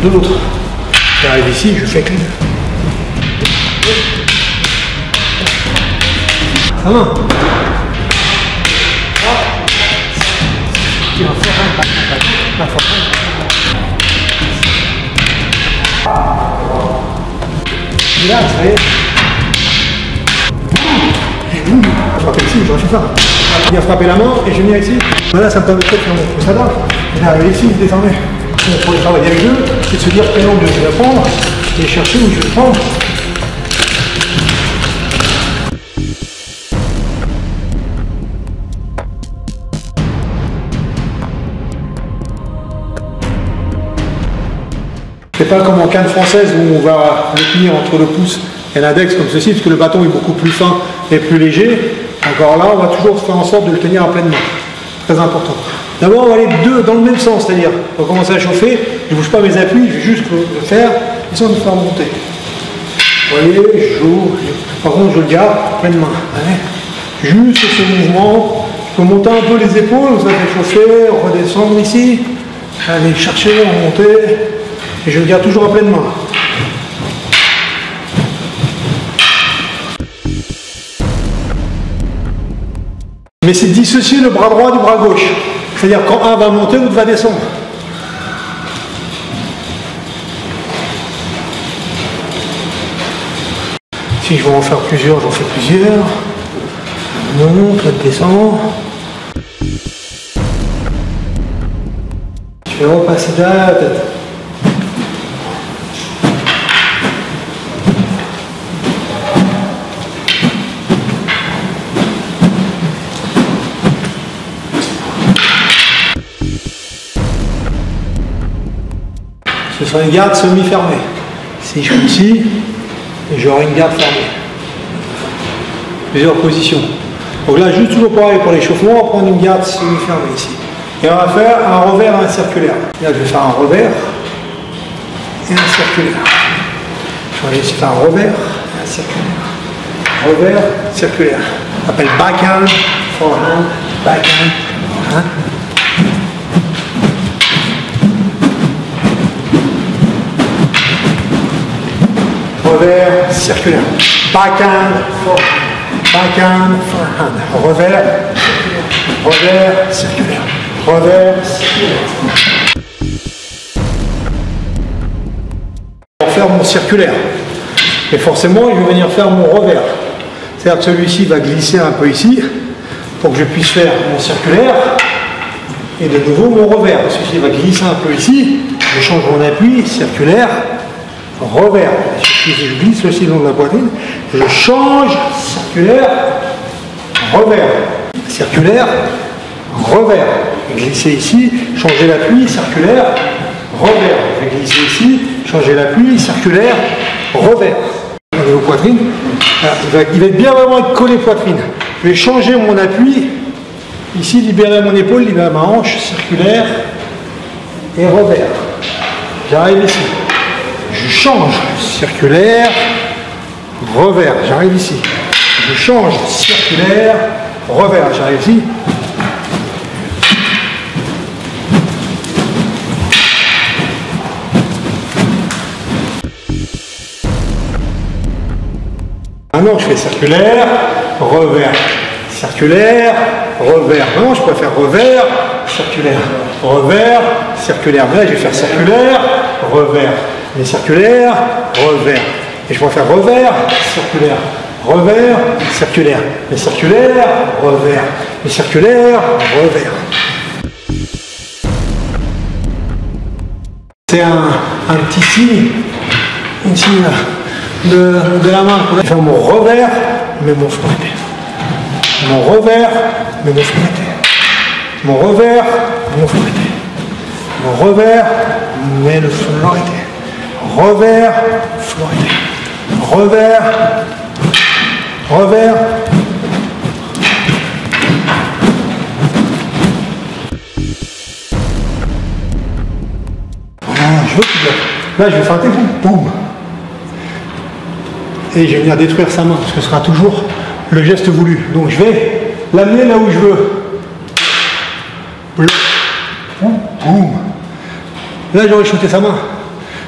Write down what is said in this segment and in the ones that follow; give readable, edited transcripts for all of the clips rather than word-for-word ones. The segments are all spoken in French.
de l'autre. J'arrive ici, je fais clean. Ça va. Et là, ça y est. Je frappe ici, j'aurais fait ça. Je viens frapper la main et je viens ici. Voilà, ça me permet de faire mon pouce à droite. Et d'arriver ici, désormais. Pour le travail avec eux, c'est de se dire quel angle je vais prendre et chercher où je vais prendre. C'est pas comme en canne française où on va le tenir entre le pouce et l'index comme ceci, parce que le bâton est beaucoup plus fin et plus léger. Encore là, on va toujours faire en sorte de le tenir à pleine main. Très important. D'abord, on va aller deux dans le même sens, c'est-à-dire, on va commencer à chauffer, je ne bouge pas mes appuis, je vais juste le faire, et sans me faire monter. Vous voyez, je joue, par contre, je le garde à pleine main. Allez. Juste ce mouvement, je peux monter un peu les épaules, ça fait chauffer, redescendre ici, aller chercher, remonter, et je le garde toujours à pleine main. Mais c'est dissocier le bras droit du bras gauche. C'est-à-dire quand un va monter, l'autre va descendre. Si je veux en faire plusieurs, j'en fais plusieurs. Monte, l'autre descend. Je vais repasser derrière la tête. Ce sera une garde semi-fermée. Si je fais ici, j'aurai une garde fermée. Plusieurs positions. Donc là, juste toujours pareil pour l'échauffement, on va prendre une garde semi-fermée ici. Et on va faire un revers et un circulaire. Là, je vais faire un revers et un circulaire. Je vais essayer de faire un revers et un circulaire. Revers, circulaire. On appelle backhand, forehand, backhand, forehand. Revers, circulaire. Backhand, forehand. Backhand, forehand. Revers, circulaire. Revers, circulaire. Revers, circulaire. Pour faire mon circulaire. Et forcément, je vais venir faire mon revers. C'est-à-dire que celui-ci va glisser un peu ici pour que je puisse faire mon circulaire et de nouveau mon revers. Celui-ci va glisser un peu ici. Je change mon appui, circulaire. Revers. Si je glisse aussi le long de la poitrine, je change, circulaire, revers. Circulaire, revers. Je vais glisser ici, changer l'appui, circulaire, revers. Je vais glisser ici, changer l'appui, circulaire, revers. Regardez vos poitrines. Il va être bien vraiment être collé poitrine. Je vais changer mon appui. Ici, libérer mon épaule, libérer ma hanche, circulaire et revers. J'arrive ici. Je change, circulaire, revers, j'arrive ici. Je change, circulaire, revers, j'arrive ici. Maintenant, je fais circulaire, revers, circulaire, revers. Maintenant, je peux faire revers, circulaire, revers, circulaire. Mais là, je vais faire circulaire, revers. Les circulaires, revers. Et je peux faire revers, circulaire, revers, circulaire. Les circulaires, revers. Les circulaires, revers. C'est un petit signe, une signe de la main. Je vais faire mon revers, mais mon fouetté. Mon revers, mais mon fouetté. Mon revers, mon fouetté. Mon revers, mais le florité. Revers, florité. Revers, revers. Je veux que là, je vais faire un téléphone, boum. Et je vais venir détruire sa main, parce que ce sera toujours le geste voulu. Donc je vais l'amener là où je veux. Boum. Là, j'aurais shooté sa main.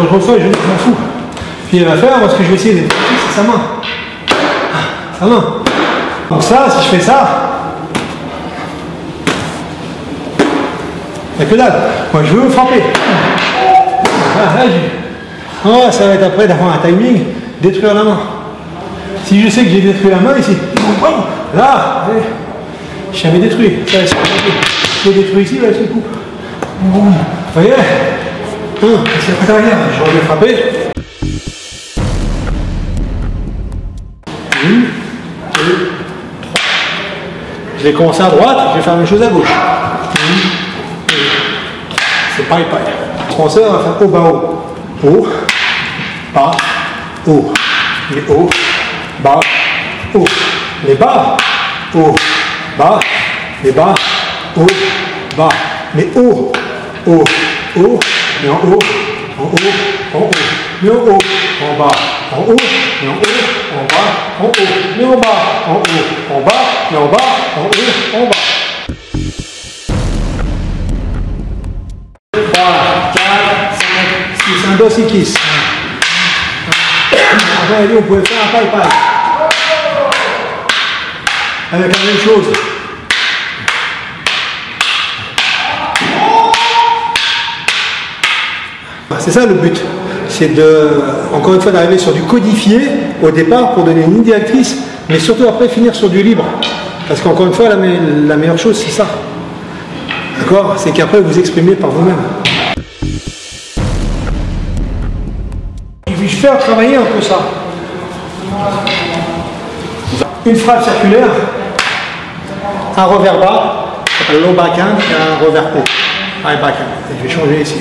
quand je reçois, je m'en fous. Puis elle va faire, moi ce que je vais essayer de faire, c'est sa main. Sa main. Donc ça, si je fais ça, il n'y a que dalle. Moi je veux frapper. Là, oh, ça va être après d'avoir un timing, détruire la main. Si je sais que j'ai détruit la main ici, là, je suis jamais détruit. Ça, je l'ai détruit ici, là, je coupe. Vous voyez? C'est après derrière, je vais frapper. 1, 2, 3. Je vais commencer à droite, je vais faire la même chose à gauche. 1, 2, 3. C'est pareil, pareil. Le français, on va faire haut, bas, haut. Haut, bas, haut. Les hauts, bas, haut. Les bas, haut, bas. Les bas, haut, bas. Les hauts, haut, haut. Mais en haut, en haut, en haut. Mais en haut, en bas, en haut. Mais en haut, en bas, en haut. Mais en bas, en haut, en bas. Mais en bas, en haut, en bas. 3, 4, 5, 6, un dos et kiss. Après, on pouvait faire un paille-paille. Avec la même chose. C'est ça le but. C'est de, encore une fois, d'arriver sur du codifié au départ pour donner une ligne directrice, mais surtout après finir sur du libre. Parce qu'encore une fois, la meilleure chose, c'est ça. D'accord? C'est qu'après, vous exprimez par vous-même. Je vais faire travailler un peu ça. Une frappe circulaire, un revers bas, low backhand, et un revers haut. High backhand. Et je vais changer ici.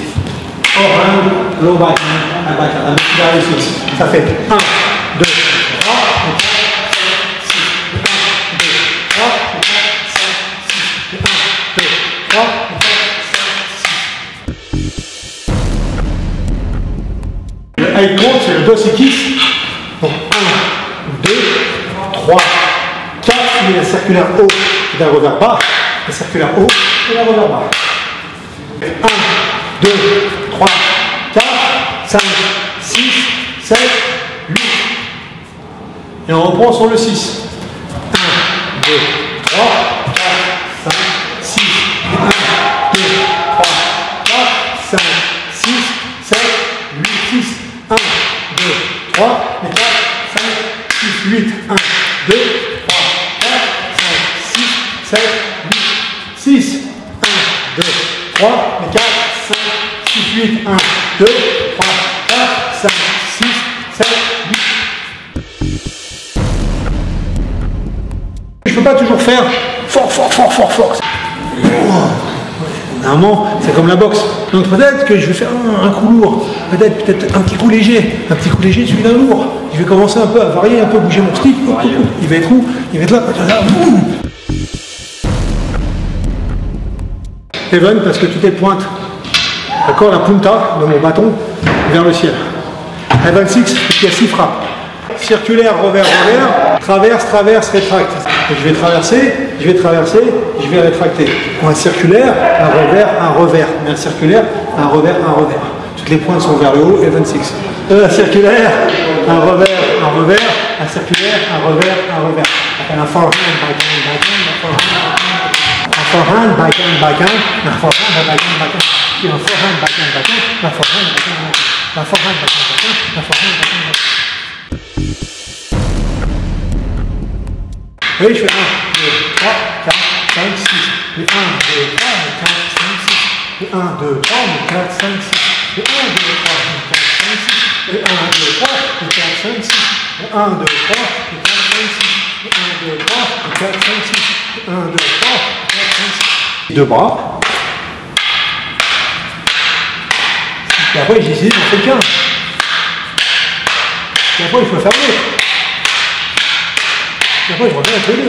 Forehand, low backhand, high backhand. Avec ici. Ça fait 1, 2, 3, 4, 5, 6, 1, 2, 3, 4, 5, 6. Le high compte, c'est le dos et kiss. Donc 1, 2, 3, 4, il y a la circulaire haut et d'un revers bas, la circulaire haut et d'un revers bas. 1, 2, 3, 4, 5, 6, 7, 8. Et on reprend sur le 6. 1, 2, 3, 4, 5, 6. 1, 2, 3, 4, 5, 6, 7, 8, 6. 1, 2, 3, 4, 5, 6, 8. 1, 2, 3, 4, 5, 6, 7, 8, 6. 1, 2, 3, 4, 5, 6, 8. 1, 2, 3, 4, 5, 6, 7, 8. Je ne peux pas toujours faire fort, fort, fort, fort, fort. Normalement, c'est comme la boxe. Donc peut-être que je vais faire un coup lourd, peut-être un petit coup léger, celui d'un lourd. Je vais commencer un peu à varier, un peu bouger mon stick. Il va être où? Il va être là. Boum. Even, parce que tout est pointe. D'accord, la punta de mon bâton vers le ciel. Even 6, il y a 6 frappes. Circulaire, revers, revers, traverse, traverse, rétracte. Et je vais traverser, je vais rétracter. Un circulaire, un revers, mais un circulaire, un revers. Toutes les pointes sont vers le haut, Even 6. Un circulaire, un revers, un circulaire, un revers. Un forehand, un forehand, backhand, un forehand, backhand, puis un forehand, backhand, un forehand, un forehand, un forehand, oui, je fais 1, 2, 3, 4, 5, 6. Et 1, 2, 3, 4, 5, 6. Et 1, 2, 3, 4, 5, 6. Et 1, 2, 3, 4, 5, 6. Et 1, 2, 3, 4, 5, 6. Et 1, 2, 3, 4, 5, 6. Et 1, 2, 3, 4, 5, 6. Et 1, 2, 3, 4, 5, 6. Deux bras. Et après, j'ai essayé d'en faire qu'un. Et après, il faut faire l'autre. Et après, je reviens avec le deux.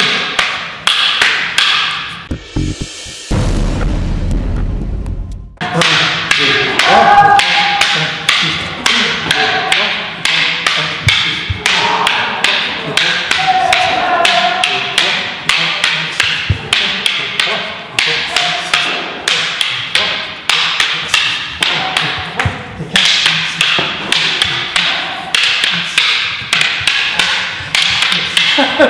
Je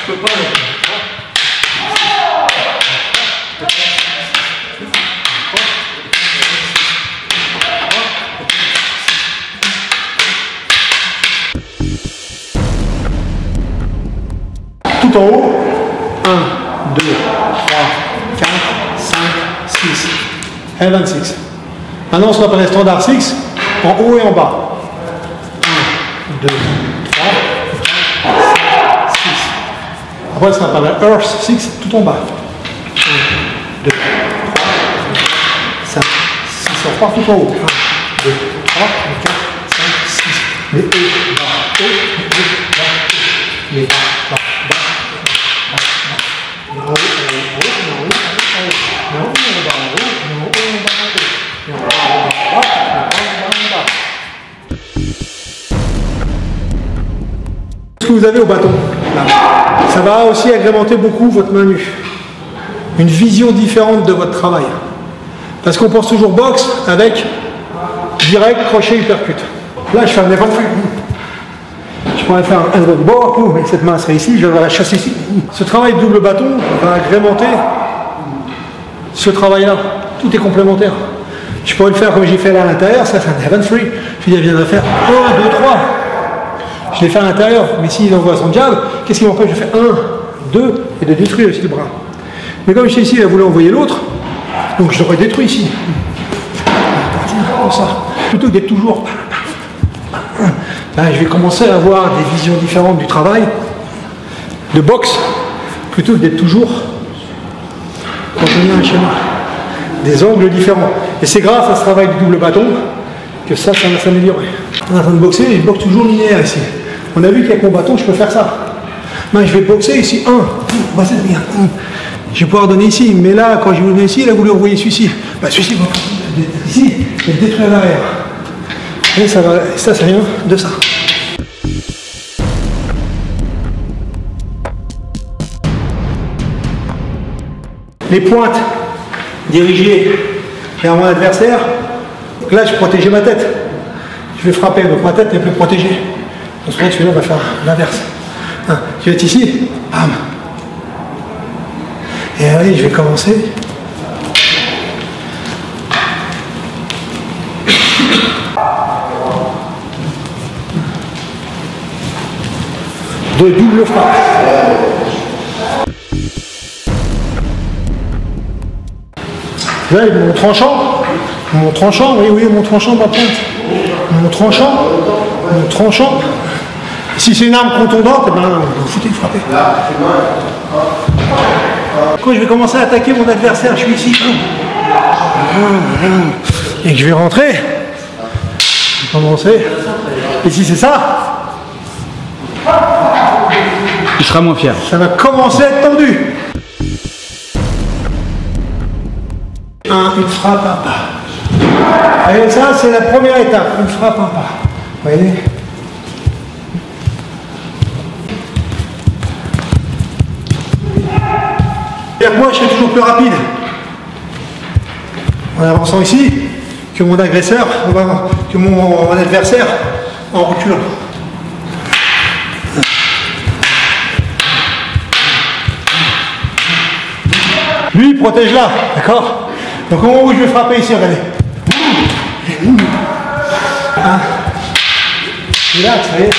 peux pas. Tout en haut. 1, 2, 3, 4, 5, 6. Et 26. Maintenant, on se rappelle les standards 6 en haut et en bas. 1, 2, 3, 4, 5, 6. Après, ça s'appelle Earth 6 tout en bas. 1, 2, 3, 5, 6. On repart tout en haut. 1, 2, 3, 4, 5, 6. Les hauts, bas, hauts, bas, les bas, bas, bas. Ce que vous avez au bâton, là, ça va aussi agrémenter beaucoup votre main nue. Une vision différente de votre travail. Parce qu'on pense toujours boxe avec direct, crochet, uppercut. Là, je fais un évent. Je pourrais faire un double bord, et cette main serait ici, je vais la chasser ici. Ce travail de double bâton va agrémenter ce travail-là. Tout est complémentaire. Je pourrais le faire comme j'ai fait là à l'intérieur, ça c'est un heaven free. Puis il viendra faire 1, 2, 3. Je l'ai fait à l'intérieur, mais s'il envoie son jab, qu'est-ce qui m'empêche de faire 1, 2 et de détruire aussi le bras. Mais comme je suis ici, il a voulu envoyer l'autre, donc je l'aurais détruit ici. Comme ça. Plutôt que d'être toujours. Là, je vais commencer à avoir des visions différentes du travail de boxe, plutôt que d'être toujours cantonné à un schéma. Des angles différents. Et c'est grâce à ce travail du double bâton que ça va s'améliorer. On est en train de boxer et je boxe toujours linéaire ici. On a vu qu'avec mon bâton, je peux faire ça. Là, je vais boxer ici, 1, bah, c'est bien. Je vais pouvoir donner ici, mais là, quand je voulais ici, il a voulu envoyer celui-ci. Bah, celui-ci va ici, je vais le détruire à l'arrière. Et ça vient de ça. Les pointes dirigées vers mon adversaire. Donc là, je protégeais ma tête. Je vais frapper, donc ma tête est plus protégée. Donc celui-là, on va faire l'inverse. Je vais être ici, bam. Et allez, je vais commencer. De double frappe. Là, mon tranchant, oui, mon tranchant, ma pointe. Mon tranchant. Si c'est une arme contondante, eh ben, vous foutez de frapper. Quand je vais commencer à attaquer mon adversaire, je suis ici. Et que je vais rentrer. Je vais commencer. Et si c'est ça, il sera moins fier. Ça va commencer à être tendu. Une frappe, un pas. Allez, ça, c'est la première étape. Une frappe, un pas. Vous voyez ? Et moi, je suis toujours plus rapide. En avançant ici, que mon agresseur, que mon adversaire, en reculant. Lui, il protège là, d'accord? Donc au moment où je vais frapper ici, regardez. Relax, vous voyez.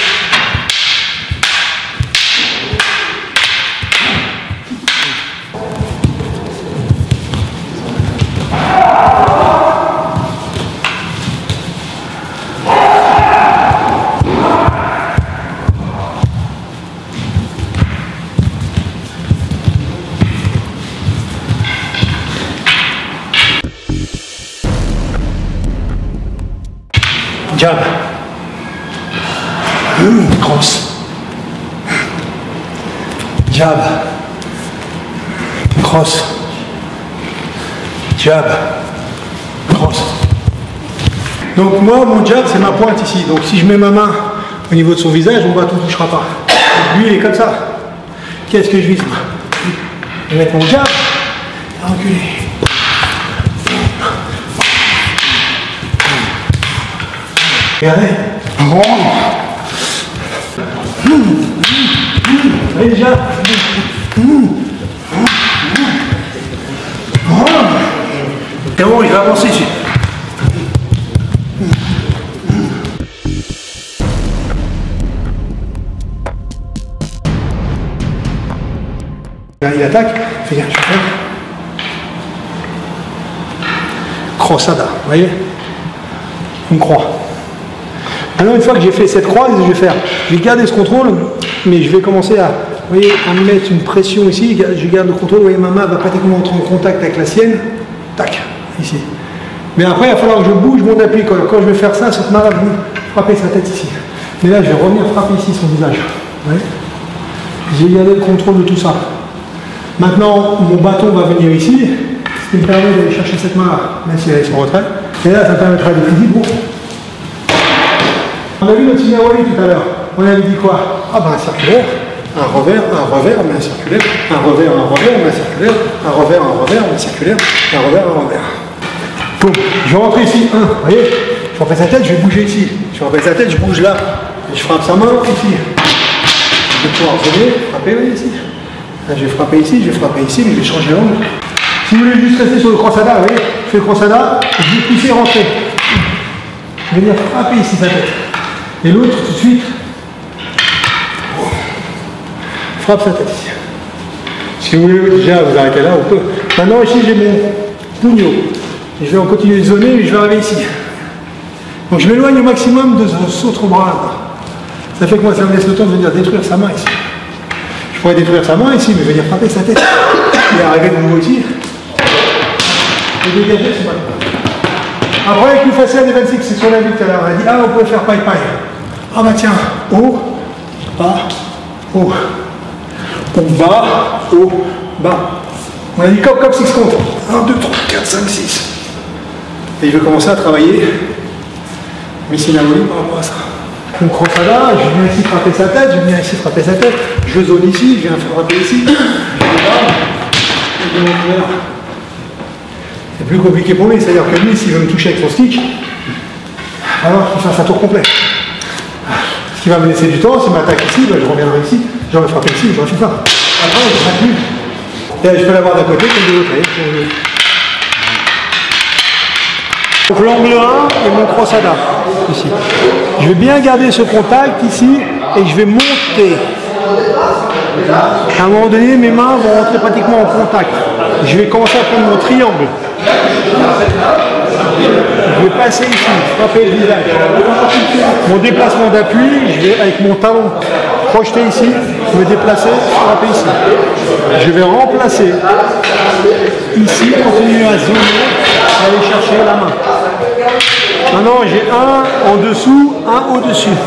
Jab. Cross. Jab. Cross. Jab. Cross. Donc moi, mon jab, c'est ma pointe ici. Donc si je mets ma main au niveau de son visage, mon bâton ne touchera pas. Donc, lui, il est comme ça. Qu'est-ce que je vise? Je vais mettre mon jab et reculer. Regardez. Allez déjà. Et bon, il va avancer ici. Il attaque, fais gaffe, je vais faire. Crossada, vous voyez? Une croix. Maintenant, une fois que j'ai fait cette croix, je vais garder ce contrôle, mais je vais commencer à, vous voyez, à mettre une pression ici. Je garde le contrôle, vous voyez, ma main va pratiquement entrer en contact avec la sienne. Tac, ici. Mais après, il va falloir que je bouge mon appui. Quand je vais faire ça, cette main va venir frapper sa tête ici. Mais là, je vais revenir frapper ici son visage. Vous voyez? J'ai gardé le contrôle de tout ça. Maintenant, mon bâton va venir ici, ce qui me permet d'aller chercher cette main-là, même si elle est sur retrait. Et là, ça me permettra de physique. Bon. On a vu notre Sinawali tout à l'heure. On avait dit quoi? Ah ben un circulaire, un revers, mais un circulaire, un revers, mais un circulaire, un revers, mais un circulaire, un revers, un revers. Boum. Je vais rentrer ici. Vous voyez? Je refais sa tête, je vais bouger ici. Je refais sa tête, je bouge là. Et je frappe sa main ici. Je vais pouvoir zonner, frapper, voyez, ici. Là, je vais frapper ici, mais je vais changer l'angle. Si vous voulez juste rester sur le crossada, vous voyez, je fais le crossada, je vais pousser, rentrer. Je vais venir frapper ici sa tête. Et l'autre, tout de suite, frappe sa tête ici. Si vous voulez déjà vous arrêter là, on peut. Maintenant, ici, j'ai mon pugno. Et je vais en continuer de zoner, mais je vais arriver ici. Donc, je m'éloigne au maximum de ce autre bras là. Ça fait que moi, ça me laisse le temps de venir détruire sa main ici. Je pourrais détruire sa main ici, mais venir frapper sa tête. Et arriver de nouveau ici. Et dégager ce bâton. Après, avec une facile des 26, c'est ce qu'on a vu tout à l'heure. On a dit, ah, on pourrait faire paille-paille. Ah bah tiens, haut, bas, haut. Ou bas, haut, bas. On a dit comme 6 comptes. 1, 2, 3, 4, 5, 6. Et je vais commencer à travailler mes Sinawali par rapport à ça. On croise ça là, je viens ici frapper sa tête, je viens ici frapper sa tête, je zone ici, je viens frapper ici, je vais là, et je monte là. C'est plus compliqué pour lui, c'est-à-dire que lui, s'il veut me toucher avec son stick, alors qu'il fasse un tour complet. Ce qui va me laisser du temps, s'il m'attaque ici, ben, je reviendrai ici, j'aurais frappé ici, j'aurais fait ça. Après, je ne serai plus. Et je peux l'avoir d'un côté comme de l'autre. Donc l'angle 1 et mon crossada, ici. Je vais bien garder ce contact ici et je vais monter. À un moment donné, mes mains vont rentrer pratiquement en contact. Je vais commencer à prendre mon triangle. Je vais passer ici, frapper le visage. Mon déplacement d'appui, je vais avec mon talon projeter ici, me déplacer, frapper ici. Je vais remplacer ici, continuer à zoner, et aller chercher la main. Maintenant, j'ai un en dessous, un au-dessus.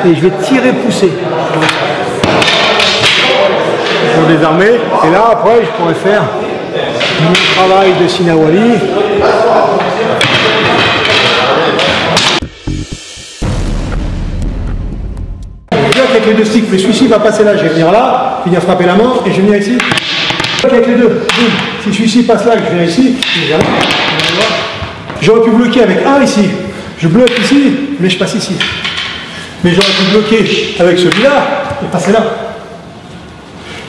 Et je vais tirer, pousser. Pour désarmer. Et là, après, je pourrais faire mon travail de Sinawali. Avec les deux sticks, mais celui-ci va passer là, je vais venir là, il vient frapper la main et je vais venir ici. Avec les deux, si celui-ci passe là, je viens ici, je viens là. J'aurais pu bloquer avec un ici, je bloque ici, mais je passe ici. Mais j'aurais pu bloquer avec celui-là et passer là.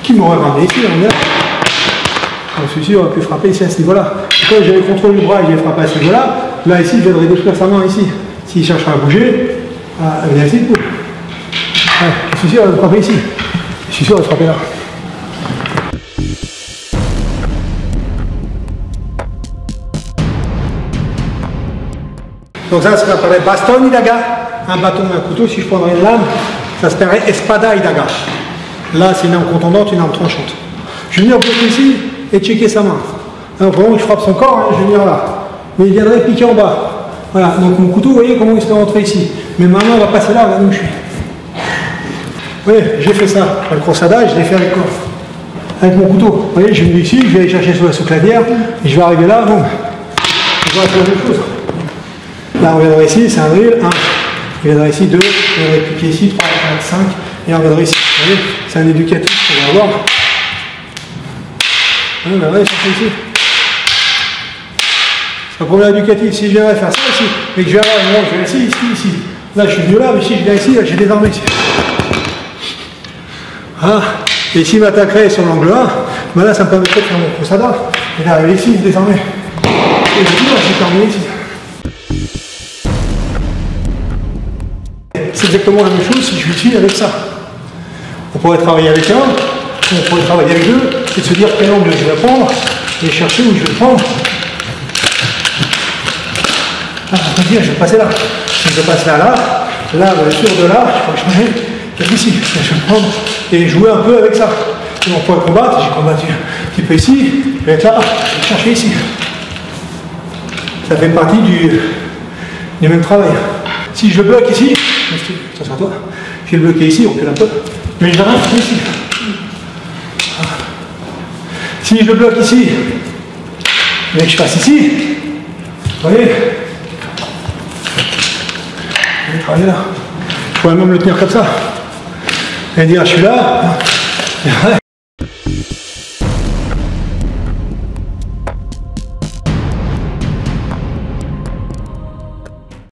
Qui m'aurait ramené ici, on est là. Donc celui-ci aurait pu frapper ici à ce niveau-là. Quand j'avais contrôlé le bras et j'ai frappé à ce niveau-là, là ici, je viendrais détruire sa main ici. S'il cherchera à bouger, à venir ici, boum. Ouais, je suis sûr, elle va frapper ici. Je suis sûr, elle va frapper là. Donc ça s'appellerait baston idaga, un bâton et un couteau. Si je prendrais une lame, ça s'appellerait espada idaga. Là, c'est une arme contondante, une arme tranchante. Je vais venir bloquer ici et checker sa main. Alors, pendant que je frappe son corps, je vais venir là. Mais il viendrait piquer en bas. Voilà, donc mon couteau, vous voyez comment il serait rentré ici. Mais ma main va passer là, regardez où je suis. Oui, j'ai fait ça. Le crossada, je l'ai fait avec mon couteau. Vous voyez, je vais venir ici, je vais aller chercher sur la clavière, et je vais arriver là, bon. Je vais faire la même chose. Là, on viendra ici, c'est un drill, 1. Il viendra ici, 2. Il viendra cliquer ici, 3, 4, 5. Et on viendra ici. Vous voyez, c'est un éducatif qu'on va avoir. On viendra chercher ici. C'est un problème éducatif. Si je viendrais faire ça ici, mais que je viens là, je vais ici, ici, ici. Là, je suis venu là, mais si je viens ici, là, j'ai des armes ici. Voilà. Et s'il m'attaquerait sur l'angle 1, ben là ça me permettrait de faire mon cruzada et d'arriver ici désormais. Et je dis, j'ai terminé ici. C'est exactement la même chose si je suis ici avec ça. On pourrait travailler avec un, on pourrait travailler avec deux, et se dire quel angle je vais prendre, et chercher où je vais le prendre. Ah, je peux dire, je vais passer là. Si je passe là, bien sûr de là, je pourrais changer, peut-être ici. Je vais le prendre et jouer un peu avec ça. Et on pourrait combattre, j'ai combattu un petit peu ici, je vais être là, je vais chercher ici. Ça fait partie du même travail. Si je le bloque ici, attention à toi, je vais le bloquer ici, on recule un peu, mais je l'arrête ici. Si je le bloque ici, et que je passe ici, vous voyez, je vais travailler là. Je pourrais même le tenir comme ça. Et dire je suis là.